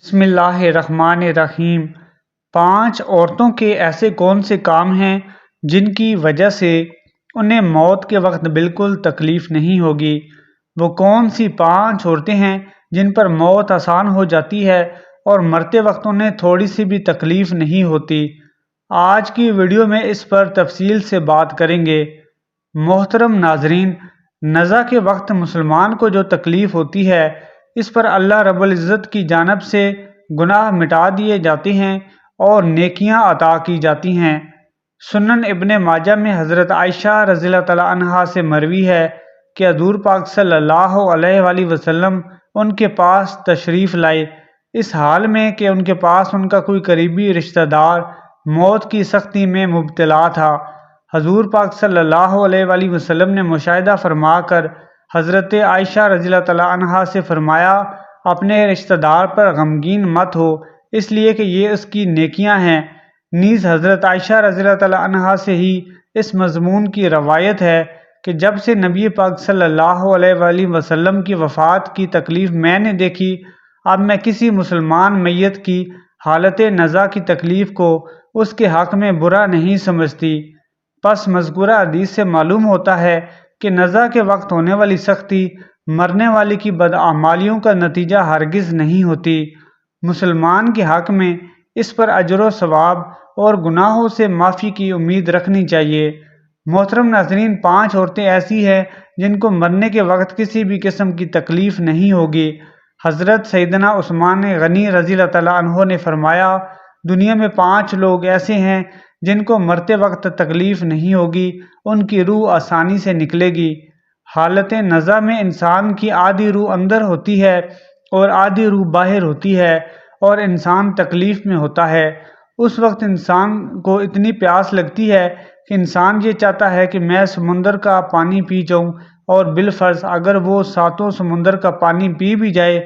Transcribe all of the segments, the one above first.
بسم اللہ الرحمن الرحیم۔ 5 عورتوں کے ایسے کون سے کام ہیں جن کی وجہ سے انہیں موت کے وقت بالکل تکلیف نہیں ہوگی؟ وہ کون سی 5 عورتیں ہیں جن پر موت آسان ہو جاتی ہے اور مرتے وقت انہیں تھوڑی سی بھی تکلیف نہیں ہوتی؟ آج کی ویڈیو میں اس پر تفصیل سے بات کریں گے۔ محترم ناظرین، نزا کے وقت مسلمان کو جو تکلیف ہوتی ہے اس پر اللہ رب العزت کی جانب سے گناہ مٹا دیے جاتے ہیں اور نیکیاں عطا کی جاتی ہیں۔ سنن ابن ماجہ میں حضرت عائشہ رضی اللہ تعالیٰ عنہا سے مروی ہے کہ حضور پاک صلی اللہ علیہ وآلہ وسلم ان کے پاس تشریف لائے، اس حال میں کہ ان کے پاس ان کا کوئی قریبی رشتہ دار موت کی سختی میں مبتلا تھا۔ حضور پاک صلی اللہ علیہ وآلہ وسلم نے مشاہدہ فرما کر حضرت عائشہ رضی اللہ تعالیٰ عنہا سے فرمایا، اپنے رشتہ دار پر غمگین مت ہو، اس لیے کہ یہ اس کی نیکیاں ہیں۔ نیز حضرت عائشہ رضی اللہ تعالیٰ عنہا سے ہی اس مضمون کی روایت ہے کہ جب سے نبی پاک صلی اللہ علیہ وآلہ وسلم کی وفات کی تکلیف میں نے دیکھی، اب میں کسی مسلمان میت کی حالت نزا کی تکلیف کو اس کے حق میں برا نہیں سمجھتی۔ پس مذکورہ حدیث سے معلوم ہوتا ہے کہ نزا کے وقت ہونے والی سختی مرنے والے کی بدعمالیوں کا نتیجہ ہرگز نہیں ہوتی۔ مسلمان کے حق میں اس پر اجر و ثواب اور گناہوں سے معافی کی امید رکھنی چاہیے۔ محترم ناظرین، 5 عورتیں ایسی ہیں جن کو مرنے کے وقت کسی بھی قسم کی تکلیف نہیں ہوگی۔ حضرت سیدنا عثمان غنی رضی اللہ تعالیٰ عنہ نے فرمایا، دنیا میں 5 لوگ ایسے ہیں جن کو مرتے وقت تکلیف نہیں ہوگی، ان کی روح آسانی سے نکلے گی۔ حالت نزا میں انسان کی آدھی روح اندر ہوتی ہے اور آدھی روح باہر ہوتی ہے اور انسان تکلیف میں ہوتا ہے۔ اس وقت انسان کو اتنی پیاس لگتی ہے کہ انسان یہ چاہتا ہے کہ میں سمندر کا پانی پی جاؤں، اور بالفرض اگر وہ 7 سمندر کا پانی پی بھی جائے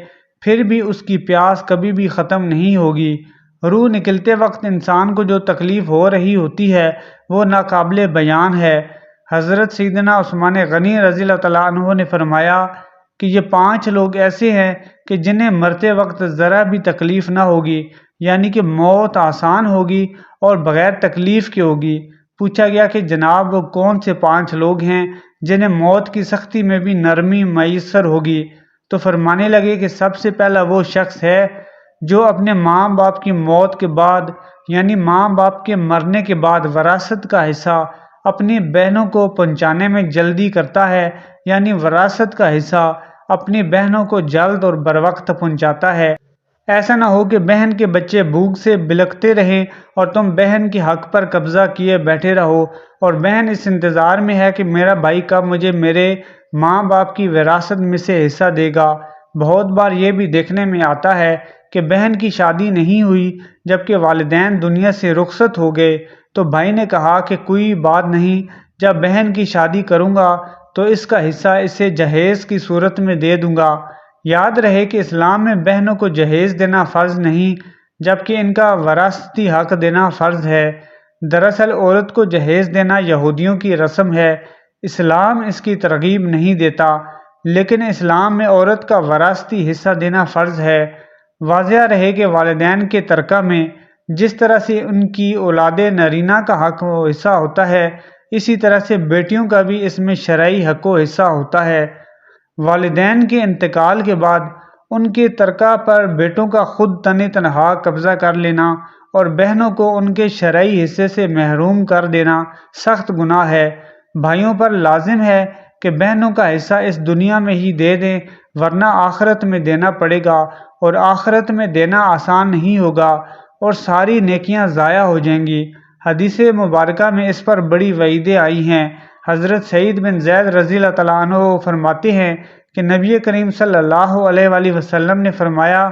پھر بھی اس کی پیاس کبھی بھی ختم نہیں ہوگی۔ روح نکلتے وقت انسان کو جو تکلیف ہو رہی ہوتی ہے وہ ناقابل بیان ہے۔ حضرت سیدنا عثمان غنی رضی اللہ تعالیٰ عنہ نے فرمایا کہ یہ 5 لوگ ایسے ہیں کہ جنہیں مرتے وقت ذرا بھی تکلیف نہ ہوگی، یعنی کہ موت آسان ہوگی اور بغیر تکلیف کے ہوگی۔ پوچھا گیا کہ جناب وہ کون سے 5 لوگ ہیں جنہیں موت کی سختی میں بھی نرمی میسر ہوگی؟ تو فرمانے لگے کہ سب سے پہلا وہ شخص ہے جو اپنے ماں باپ کی موت کے بعد، یعنی ماں باپ کے مرنے کے بعد وراثت کا حصہ اپنی بہنوں کو پہنچانے میں جلدی کرتا ہے، یعنی وراثت کا حصہ اپنی بہنوں کو جلد اور بروقت پہنچاتا ہے۔ ایسا نہ ہو کہ بہن کے بچے بھوک سے بلکتے رہیں اور تم بہن کے حق پر قبضہ کیے بیٹھے رہو، اور بہن اس انتظار میں ہے کہ میرا بھائی کب مجھے میرے ماں باپ کی وراثت میں سے حصہ دے گا۔ بہت بار یہ بھی دیکھنے میں آتا ہے کہ بہن کی شادی نہیں ہوئی جبکہ والدین دنیا سے رخصت ہو گئے، تو بھائی نے کہا کہ کوئی بات نہیں، جب بہن کی شادی کروں گا تو اس کا حصہ اسے جہیز کی صورت میں دے دوں گا۔ یاد رہے کہ اسلام میں بہنوں کو جہیز دینا فرض نہیں جبکہ ان کا وراثتی حق دینا فرض ہے۔ دراصل عورت کو جہیز دینا یہودیوں کی رسم ہے، اسلام اس کی ترغیب نہیں دیتا، لیکن اسلام میں عورت کا وراثتی حصہ دینا فرض ہے۔ واضح رہے کہ والدین کے ترکہ میں جس طرح سے ان کی اولاد نرینہ کا حق و حصہ ہوتا ہے، اسی طرح سے بیٹیوں کا بھی اس میں شرعی حق و حصہ ہوتا ہے۔ والدین کے انتقال کے بعد ان کے ترکہ پر بیٹوں کا خود تنہا قبضہ کر لینا اور بہنوں کو ان کے شرعی حصے سے محروم کر دینا سخت گناہ ہے۔ بھائیوں پر لازم ہے کہ بہنوں کا حصہ اس دنیا میں ہی دے دیں، ورنہ آخرت میں دینا پڑے گا، اور آخرت میں دینا آسان نہیں ہوگا اور ساری نیکیاں ضائع ہو جائیں گی۔ حدیث مبارکہ میں اس پر بڑی وعیدیں آئی ہیں۔ حضرت سعید بن زید رضی اللہ تعالیٰ عنہ فرماتے ہیں کہ نبی کریم صلی اللہ علیہ وآلہ وسلم نے فرمایا،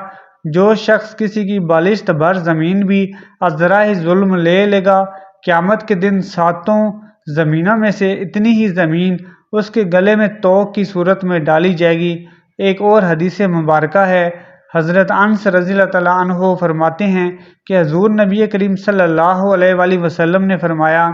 جو شخص کسی کی بالشت بھر زمین بھی ازرائے ظلم لے گا، قیامت کے دن 7 زمینوں میں سے اتنی ہی زمین اس کے گلے میں توق کی صورت میں ڈالی جائے گی۔ ایک اور حدیث مبارکہ ہے، حضرت انس رضی اللہ تعالیٰ عنہ فرماتے ہیں کہ حضور نبی کریم صلی اللہ علیہ وآلہ وسلم نے فرمایا،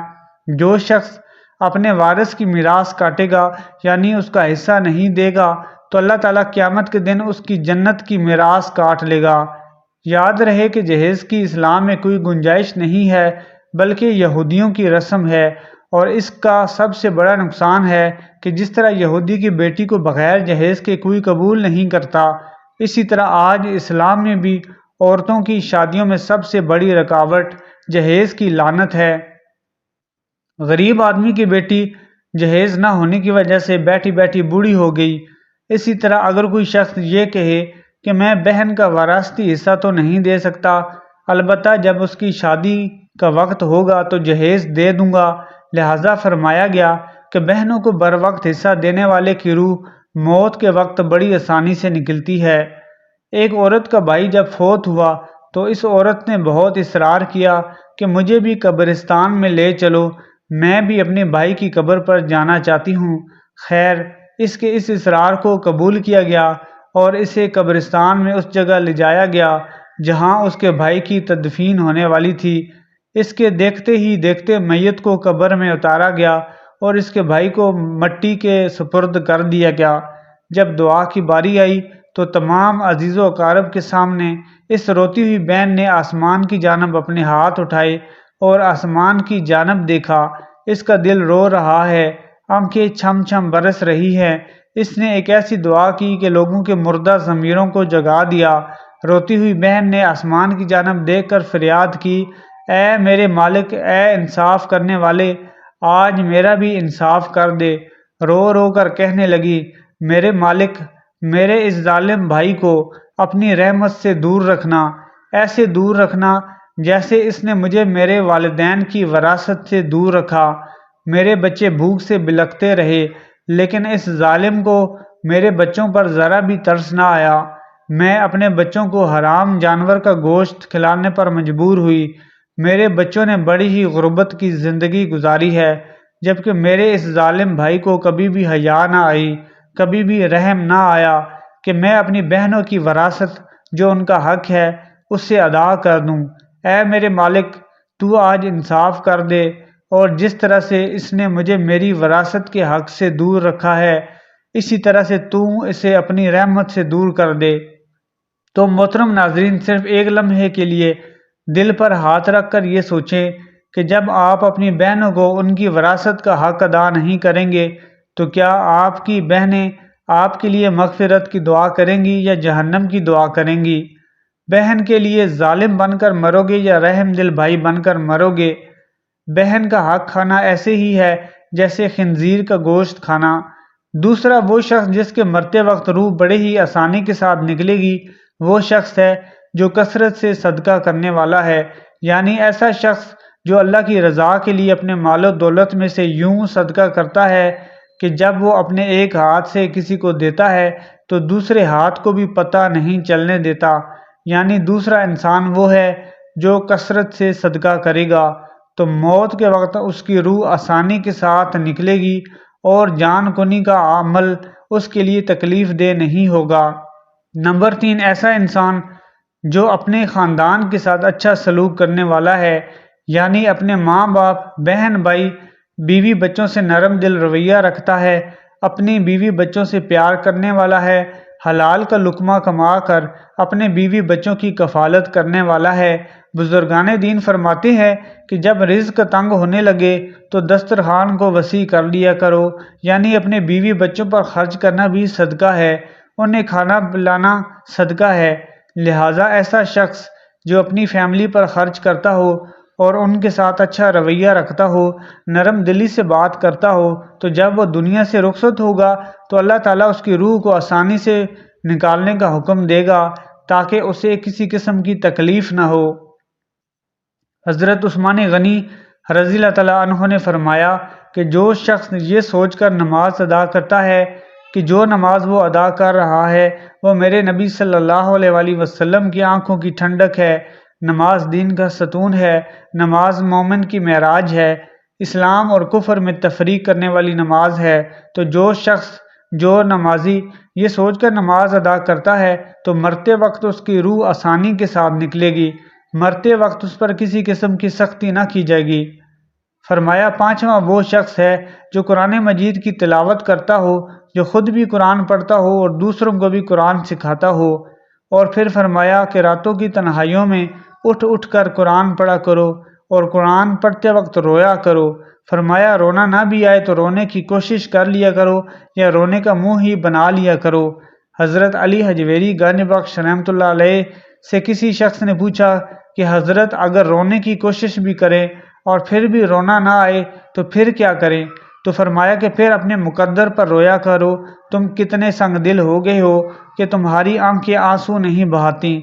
جو شخص اپنے وارث کی میراث کاٹے گا، یعنی اس کا حصہ نہیں دے گا، تو اللہ تعالیٰ قیامت کے دن اس کی جنت کی میراث کاٹ لے گا۔ یاد رہے کہ جہیز کی اسلام میں کوئی گنجائش نہیں ہے، بلکہ یہودیوں کی رسم ہے، اور اس کا سب سے بڑا نقصان ہے کہ جس طرح یہودی کی بیٹی کو بغیر جہیز کے کوئی قبول نہیں کرتا، اسی طرح آج اسلام میں بھی عورتوں کی شادیوں میں سب سے بڑی رکاوٹ جہیز کی لعنت ہے۔ غریب آدمی کی بیٹی جہیز نہ ہونے کی وجہ سے بیٹھی بیٹھی بوڑھی ہو گئی۔ اسی طرح اگر کوئی شخص یہ کہے کہ میں بہن کا وراثتی حصہ تو نہیں دے سکتا، البتہ جب اس کی شادی کا وقت ہوگا تو جہیز دے دوں گا، لہذا فرمایا گیا کہ بہنوں کو بر وقت حصہ دینے والے کی روح موت کے وقت بڑی آسانی سے نکلتی ہے۔ ایک عورت کا بھائی جب فوت ہوا تو اس عورت نے بہت اصرار کیا کہ مجھے بھی قبرستان میں لے چلو، میں بھی اپنے بھائی کی قبر پر جانا چاہتی ہوں۔ خیر، اس کے اس اصرار کو قبول کیا گیا اور اسے قبرستان میں اس جگہ لے جایا گیا جہاں اس کے بھائی کی تدفین ہونے والی تھی۔ اس کے دیکھتے ہی دیکھتے میت کو قبر میں اتارا گیا اور اس کے بھائی کو مٹی کے سپرد کر دیا گیا۔ جب دعا کی باری آئی تو تمام عزیز و اقارب کے سامنے اس روتی ہوئی بہن نے آسمان کی جانب اپنے ہاتھ اٹھائے اور آسمان کی جانب دیکھا۔ اس کا دل رو رہا ہے، آنکھیں چھم چھم برس رہی ہیں۔ اس نے ایک ایسی دعا کی کہ لوگوں کے مردہ ضمیروں کو جگا دیا۔ روتی ہوئی بہن نے آسمان کی جانب دیکھ کر فریاد کی، اے میرے مالک، اے انصاف کرنے والے، آج میرا بھی انصاف کر دے۔ رو رو کر کہنے لگی، میرے مالک، میرے اس ظالم بھائی کو اپنی رحمت سے دور رکھنا، ایسے دور رکھنا جیسے اس نے مجھے میرے والدین کی وراثت سے دور رکھا۔ میرے بچے بھوک سے بلکتے رہے، لیکن اس ظالم کو میرے بچوں پر ذرا بھی ترس نہ آیا۔ میں اپنے بچوں کو حرام جانور کا گوشت کھلانے پر مجبور ہوئی۔ میرے بچوں نے بڑی ہی غربت کی زندگی گزاری ہے، جبکہ میرے اس ظالم بھائی کو کبھی بھی حیا نہ آئی، کبھی بھی رحم نہ آیا کہ میں اپنی بہنوں کی وراثت جو ان کا حق ہے اسے ادا کر دوں۔ اے میرے مالک، تو آج انصاف کر دے، اور جس طرح سے اس نے مجھے میری وراثت کے حق سے دور رکھا ہے، اسی طرح سے تو اسے اپنی رحمت سے دور کر دے۔ تو محترم ناظرین، صرف ایک لمحے کے لیے دل پر ہاتھ رکھ کر یہ سوچیں کہ جب آپ اپنی بہنوں کو ان کی وراثت کا حق ادا نہیں کریں گے تو کیا آپ کی بہنیں آپ کے لیے مغفرت کی دعا کریں گی یا جہنم کی دعا کریں گی؟ بہن کے لیے ظالم بن کر مرو گے یا رحم دل بھائی بن کر مرو گے؟ بہن کا حق کھانا ایسے ہی ہے جیسے خنزیر کا گوشت کھانا۔ دوسرا، وہ شخص جس کے مرتے وقت روح بڑے ہی آسانی کے ساتھ نکلے گی وہ شخص ہے جو کثرت سے صدقہ کرنے والا ہے، یعنی ایسا شخص جو اللہ کی رضا کے لیے اپنے مال و دولت میں سے یوں صدقہ کرتا ہے کہ جب وہ اپنے ایک ہاتھ سے کسی کو دیتا ہے تو دوسرے ہاتھ کو بھی پتہ نہیں چلنے دیتا، یعنی دوسرا انسان وہ ہے جو کثرت سے صدقہ کرے گا تو موت کے وقت اس کی روح آسانی کے ساتھ نکلے گی اور جان کنی کا عمل اس کے لیے تکلیف دہ نہیں ہوگا۔ نمبر 3، ایسا انسان جو اپنے خاندان کے ساتھ اچھا سلوک کرنے والا ہے، یعنی اپنے ماں باپ، بہن بھائی، بیوی بچوں سے نرم دل رویہ رکھتا ہے، اپنی بیوی بچوں سے پیار کرنے والا ہے، حلال کا لقمہ کما کر اپنے بیوی بچوں کی کفالت کرنے والا ہے۔ بزرگان دین فرماتے ہیں کہ جب رزق تنگ ہونے لگے تو دسترخوان کو وسیع کر لیا کرو، یعنی اپنے بیوی بچوں پر خرچ کرنا بھی صدقہ ہے، انہیں کھانا پلانا صدقہ ہے۔ لہٰذا ایسا شخص جو اپنی فیملی پر خرچ کرتا ہو اور ان کے ساتھ اچھا رویہ رکھتا ہو، نرم دلی سے بات کرتا ہو، تو جب وہ دنیا سے رخصت ہوگا تو اللہ تعالیٰ اس کی روح کو آسانی سے نکالنے کا حکم دے گا تاکہ اسے کسی قسم کی تکلیف نہ ہو۔ حضرت عثمان غنی رضی اللہ تعالیٰ عنہ نے فرمایا کہ جو شخص یہ سوچ کر نماز ادا کرتا ہے کہ جو نماز وہ ادا کر رہا ہے وہ میرے نبی صلی اللہ علیہ وآلہ وسلم کی آنکھوں کی ٹھنڈک ہے، نماز دین کا ستون ہے، نماز مومن کی معراج ہے، اسلام اور کفر میں تفریق کرنے والی نماز ہے، تو جو شخص، جو نمازی یہ سوچ کر نماز ادا کرتا ہے تو مرتے وقت اس کی روح آسانی کے ساتھ نکلے گی، مرتے وقت اس پر کسی قسم کی سختی نہ کی جائے گی۔ فرمایا پانچواں وہ شخص ہے جو قرآن مجید کی تلاوت کرتا ہو، جو خود بھی قرآن پڑھتا ہو اور دوسروں کو بھی قرآن سکھاتا ہو، اور پھر فرمایا کہ راتوں کی تنہائیوں میں اٹھ اٹھ کر قرآن پڑھا کرو اور قرآن پڑھتے وقت رویا کرو۔ فرمایا رونا نہ بھی آئے تو رونے کی کوشش کر لیا کرو یا رونے کا منہ ہی بنا لیا کرو۔ حضرت علی حجویری گنج بخش رحمۃ اللہ علیہ سے کسی شخص نے پوچھا کہ حضرت اگر رونے کی کوشش بھی کریں اور پھر بھی رونا نہ آئے تو پھر کیا کریں؟ تو فرمایا کہ پھر اپنے مقدر پر رویا کرو، تم کتنے سنگ دل ہو گئے ہو کہ تمہاری آنکھیں آنسو نہیں بہاتی۔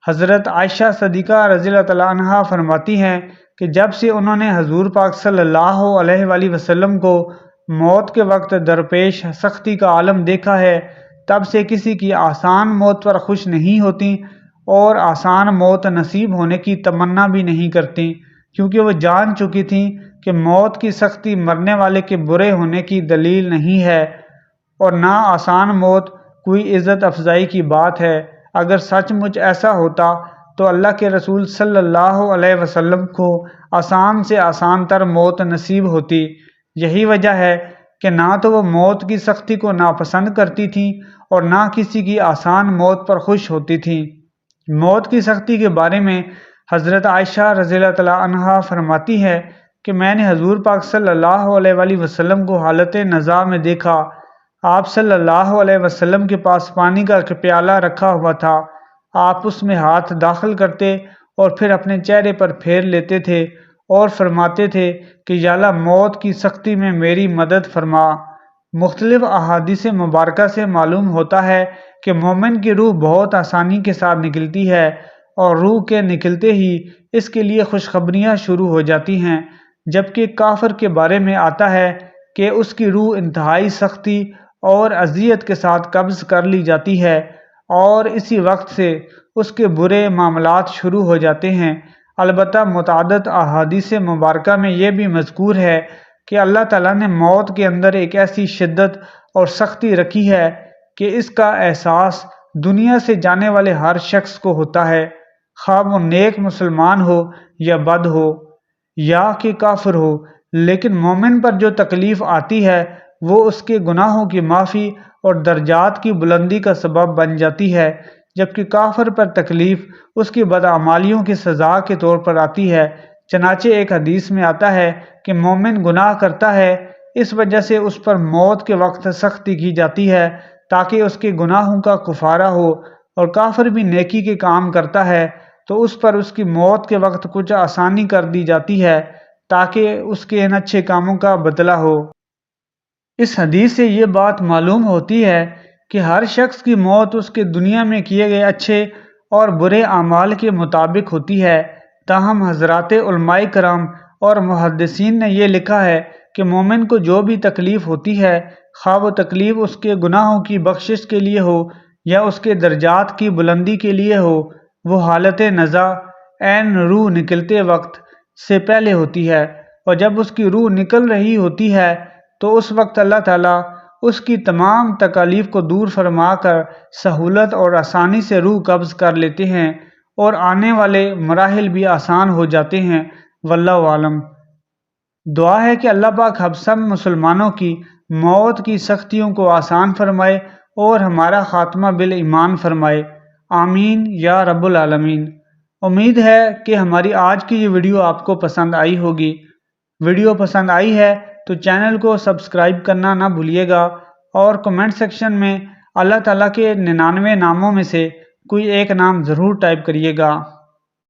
حضرت عائشہ صدیقہ رضی اللہ تعالیٰ عنہا فرماتی ہیں کہ جب سے انہوں نے حضور پاک صلی اللہ علیہ وآلہ وسلم کو موت کے وقت درپیش سختی کا عالم دیکھا ہے، تب سے کسی کی آسان موت پر خوش نہیں ہوتی اور آسان موت نصیب ہونے کی تمنا بھی نہیں کرتی، کیونکہ وہ جان چکی تھیں کہ موت کی سختی مرنے والے کے برے ہونے کی دلیل نہیں ہے اور نہ آسان موت کوئی عزت افزائی کی بات ہے۔ اگر سچ مچ ایسا ہوتا تو اللہ کے رسول صلی اللہ علیہ وسلم کو آسان سے آسان تر موت نصیب ہوتی۔ یہی وجہ ہے کہ نہ تو وہ موت کی سختی کو ناپسند کرتی تھیں اور نہ کسی کی آسان موت پر خوش ہوتی تھیں۔ موت کی سختی کے بارے میں حضرت عائشہ رضی اللہ تعالیٰ عنہا فرماتی ہے کہ میں نے حضور پاک صلی اللہ علیہ وآلہ وسلم کو حالت نزاع میں دیکھا۔ آپ صلی اللہ علیہ وسلم کے پاس پانی کا پیالہ رکھا ہوا تھا، آپ اس میں ہاتھ داخل کرتے اور پھر اپنے چہرے پر پھیر لیتے تھے اور فرماتے تھے کہ یا اللہ موت کی سختی میں میری مدد فرما۔ مختلف احادیث مبارکہ سے معلوم ہوتا ہے کہ مومن کی روح بہت آسانی کے ساتھ نکلتی ہے اور روح کے نکلتے ہی اس کے لیے خوشخبریاں شروع ہو جاتی ہیں، جبکہ کافر کے بارے میں آتا ہے کہ اس کی روح انتہائی سختی اور اذیت کے ساتھ قبض کر لی جاتی ہے اور اسی وقت سے اس کے برے معاملات شروع ہو جاتے ہیں۔ البتہ متعدد احادیث مبارکہ میں یہ بھی مذکور ہے کہ اللہ تعالیٰ نے موت کے اندر ایک ایسی شدت اور سختی رکھی ہے کہ اس کا احساس دنیا سے جانے والے ہر شخص کو ہوتا ہے، خواہ وہ نیک مسلمان ہو یا بد ہو یا کہ کافر ہو، لیکن مومن پر جو تکلیف آتی ہے وہ اس کے گناہوں کی معافی اور درجات کی بلندی کا سبب بن جاتی ہے، جبکہ کافر پر تکلیف اس کی بدعمالیوں کی سزا کے طور پر آتی ہے۔ چنانچہ ایک حدیث میں آتا ہے کہ مومن گناہ کرتا ہے، اس وجہ سے اس پر موت کے وقت سختی کی جاتی ہے تاکہ اس کے گناہوں کا کفارہ ہو، اور کافر بھی نیکی کے کام کرتا ہے تو اس پر اس کی موت کے وقت کچھ آسانی کر دی جاتی ہے تاکہ اس کے ان اچھے کاموں کا بدلہ ہو۔ اس حدیث سے یہ بات معلوم ہوتی ہے کہ ہر شخص کی موت اس کے دنیا میں کیے گئے اچھے اور برے اعمال کے مطابق ہوتی ہے۔ تاہم حضرات علماء کرام اور محدثین نے یہ لکھا ہے کہ مومن کو جو بھی تکلیف ہوتی ہے، خواہ وہ تکلیف اس کے گناہوں کی بخشش کے لیے ہو یا اس کے درجات کی بلندی کے لیے ہو، وہ حالت نزع عین روح نکلتے وقت سے پہلے ہوتی ہے، اور جب اس کی روح نکل رہی ہوتی ہے تو اس وقت اللہ تعالیٰ اس کی تمام تکالیف کو دور فرما کر سہولت اور آسانی سے روح قبض کر لیتے ہیں اور آنے والے مراحل بھی آسان ہو جاتے ہیں۔ واللہ عالم۔ دعا ہے کہ اللہ پاک ہم سب مسلمانوں کی موت کی سختیوں کو آسان فرمائے اور ہمارا خاتمہ بالایمان فرمائے، آمین یا رب العالمین۔ امید ہے کہ ہماری آج کی یہ ویڈیو آپ کو پسند آئی ہوگی۔ ویڈیو پسند آئی ہے تو چینل کو سبسکرائب کرنا نہ بھولیے گا اور کمنٹ سیکشن میں اللہ تعالیٰ کے 99 ناموں میں سے کوئی ایک نام ضرور ٹائپ کریے گا۔